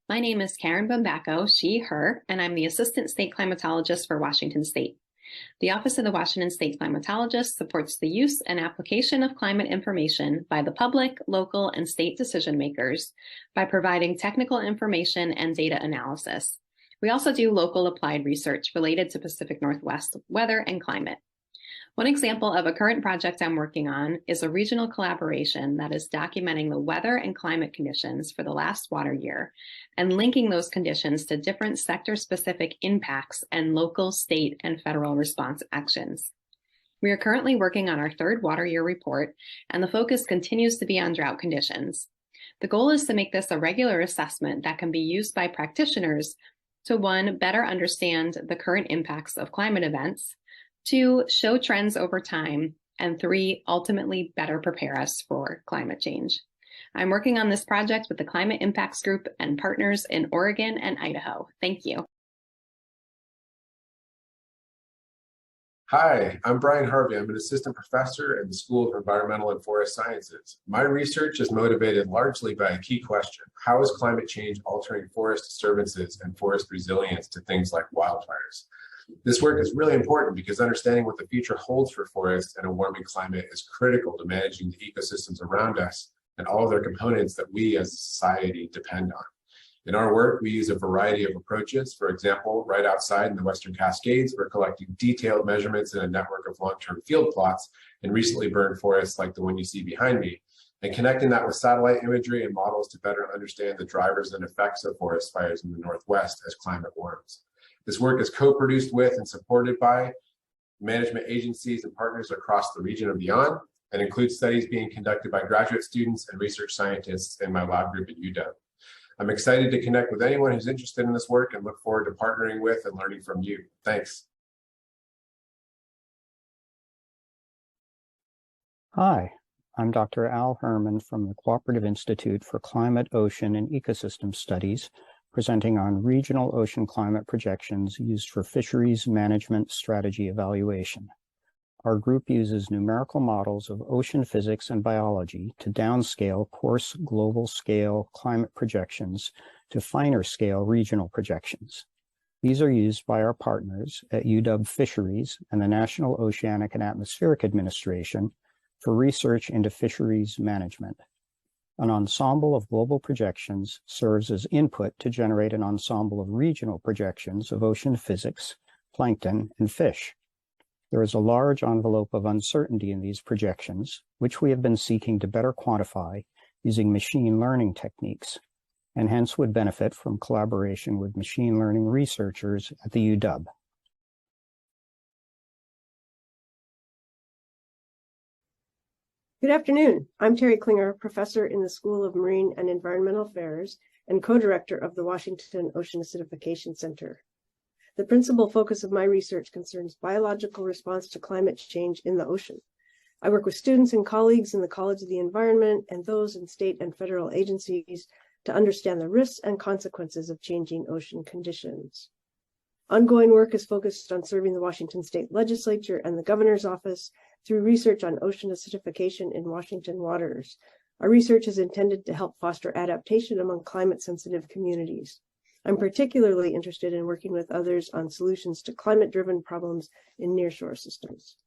My name is Karin Bumbaco, she, her, and I'm the Assistant State Climatologist for Washington State. The Office of the Washington State Climatologist supports the use and application of climate information by the public, local, and state decision makers by providing technical information and data analysis. We also do local applied research related to Pacific Northwest weather and climate. One example of a current project I'm working on is a regional collaboration that is documenting the weather and climate conditions for the last water year and linking those conditions to different sector-specific impacts and local, state, and federal response actions. We are currently working on our third water year report, and the focus continues to be on drought conditions. The goal is to make this a regular assessment that can be used by practitioners to, 1, better understand the current impacts of climate events, 2, show trends over time, and 3, ultimately better prepare us for climate change. I'm working on this project with the Climate Impacts Group and partners in Oregon and Idaho. Thank you. Hi, I'm Brian Harvey. I'm an assistant professor in the School of Environmental and Forest Sciences. My research is motivated largely by a key question: how is climate change altering forest disturbances and forest resilience to things like wildfires? This work is really important because understanding what the future holds for forests and a warming climate is critical to managing the ecosystems around us and all of their components that we as a society depend on. In our work, we use a variety of approaches. For example, right outside in the Western Cascades, we're collecting detailed measurements in a network of long-term field plots in recently burned forests like the one you see behind me, and connecting that with satellite imagery and models to better understand the drivers and effects of forest fires in the Northwest as climate warms. This work is co-produced with and supported by management agencies and partners across the region and beyond, and includes studies being conducted by graduate students and research scientists in my lab group at UW. I'm excited to connect with anyone who's interested in this work and look forward to partnering with and learning from you. Thanks. Hi, I'm Dr. Al Herman from the Cooperative Institute for Climate, Ocean, and Ecosystem Studies, presenting on regional ocean climate projections used for fisheries management strategy evaluation. Our group uses numerical models of ocean physics and biology to downscale coarse global scale climate projections to finer scale regional projections. These are used by our partners at UW Fisheries and the National Oceanic and Atmospheric Administration for research into fisheries management. An ensemble of global projections serves as input to generate an ensemble of regional projections of ocean physics, plankton, and fish. There is a large envelope of uncertainty in these projections, which we have been seeking to better quantify using machine learning techniques, and hence would benefit from collaboration with machine learning researchers at the UW. Good afternoon. I'm Terrie Klinger, professor in the School of Marine and Environmental Affairs and co-director of the Washington Ocean Acidification Center. The principal focus of my research concerns biological response to climate change in the ocean. I work with students and colleagues in the College of the Environment and those in state and federal agencies to understand the risks and consequences of changing ocean conditions. Ongoing work is focused on serving the Washington State Legislature and the Governor's Office through research on ocean acidification in Washington waters. Our research is intended to help foster adaptation among climate-sensitive communities. I'm particularly interested in working with others on solutions to climate-driven problems in nearshore systems.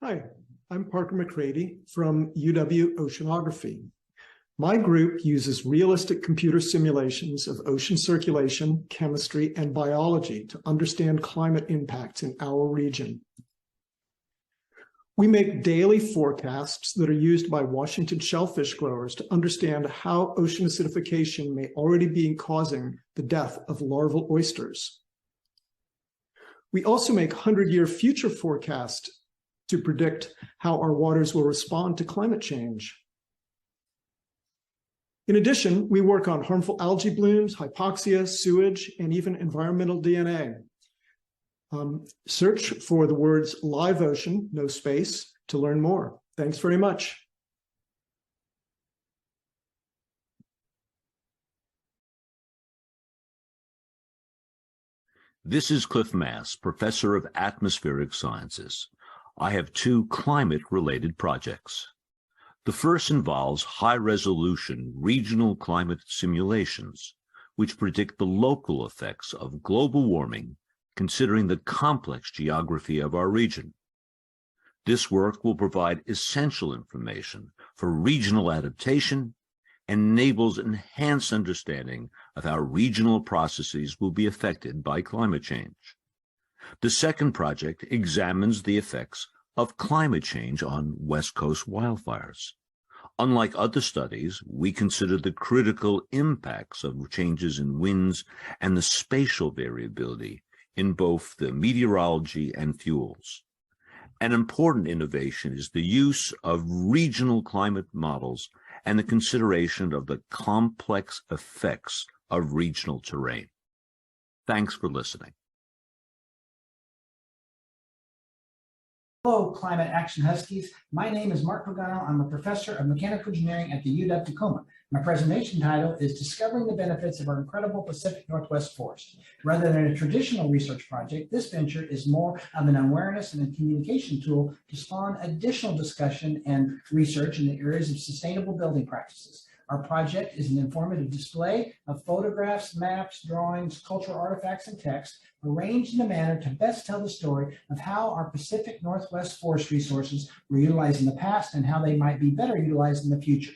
Hi, I'm Parker McCready from UW Oceanography. My group uses realistic computer simulations of ocean circulation, chemistry, and biology to understand climate impacts in our region. We make daily forecasts that are used by Washington shellfish growers to understand how ocean acidification may already be causing the death of larval oysters. We also make 100-year future forecasts to predict how our waters will respond to climate change. In addition, we work on harmful algae blooms, hypoxia, sewage, and even environmental DNA. Search for the words live ocean, no space, to learn more. Thanks very much. This is Cliff Mass, professor of atmospheric sciences. I have two climate-related projects. The first involves high-resolution regional climate simulations, which predict the local effects of global warming, considering the complex geography of our region. This work will provide essential information for regional adaptation and enables enhanced understanding of how regional processes will be affected by climate change. The second project examines the effects of climate change on West Coast wildfires. Unlike other studies, we consider the critical impacts of changes in winds and the spatial variability in both the meteorology and fuels. An important innovation is the use of regional climate models and the consideration of the complex effects of regional terrain. Thanks for listening. Hello, Climate Action Huskies. My name is Mark Pagano. I'm a professor of mechanical engineering at the UW Tacoma. My presentation title is Discovering the Benefits of Our Incredible Pacific Northwest Forest. Rather than a traditional research project, this venture is more of an awareness and a communication tool to spawn additional discussion and research in the areas of sustainable building practices. Our project is an informative display of photographs, maps, drawings, cultural artifacts, and text arranged in a manner to best tell the story of how our Pacific Northwest forest resources were utilized in the past and how they might be better utilized in the future.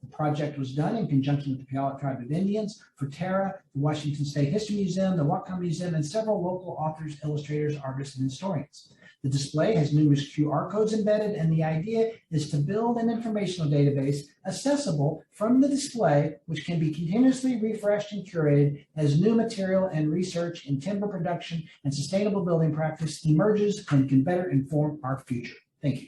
The project was done in conjunction with the Puyallup Tribe of Indians, for Terrie, the Washington State History Museum, the Whatcom Museum, and several local authors, illustrators, artists, and historians. The display has numerous QR codes embedded, and the idea is to build an informational database accessible from the display, which can be continuously refreshed and curated as new material and research in timber production and sustainable building practice emerges and can better inform our future. Thank you.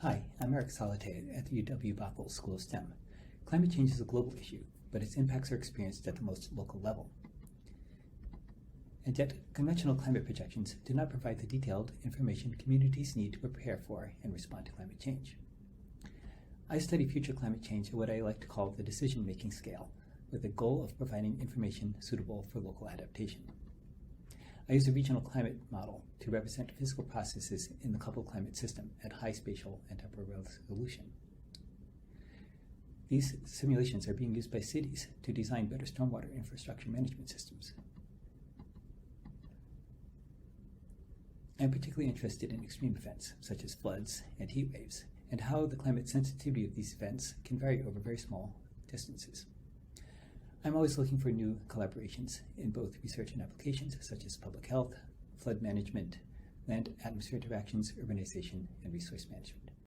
Hi, I'm Eric Solitay at the UW Bumbaco School of STEM. Climate change is a global issue, but its impacts are experienced at the most local level. And yet, conventional climate projections do not provide the detailed information communities need to prepare for and respond to climate change. I study future climate change at what I like to call the decision-making scale, with the goal of providing information suitable for local adaptation. I use a regional climate model to represent physical processes in the coupled climate system at high spatial and temporal resolution. These simulations are being used by cities to design better stormwater infrastructure management systems. I'm particularly interested in extreme events, such as floods and heat waves, and how the climate sensitivity of these events can vary over very small distances. I'm always looking for new collaborations in both research and applications, such as public health, flood management, land-atmosphere interactions, urbanization, and resource management.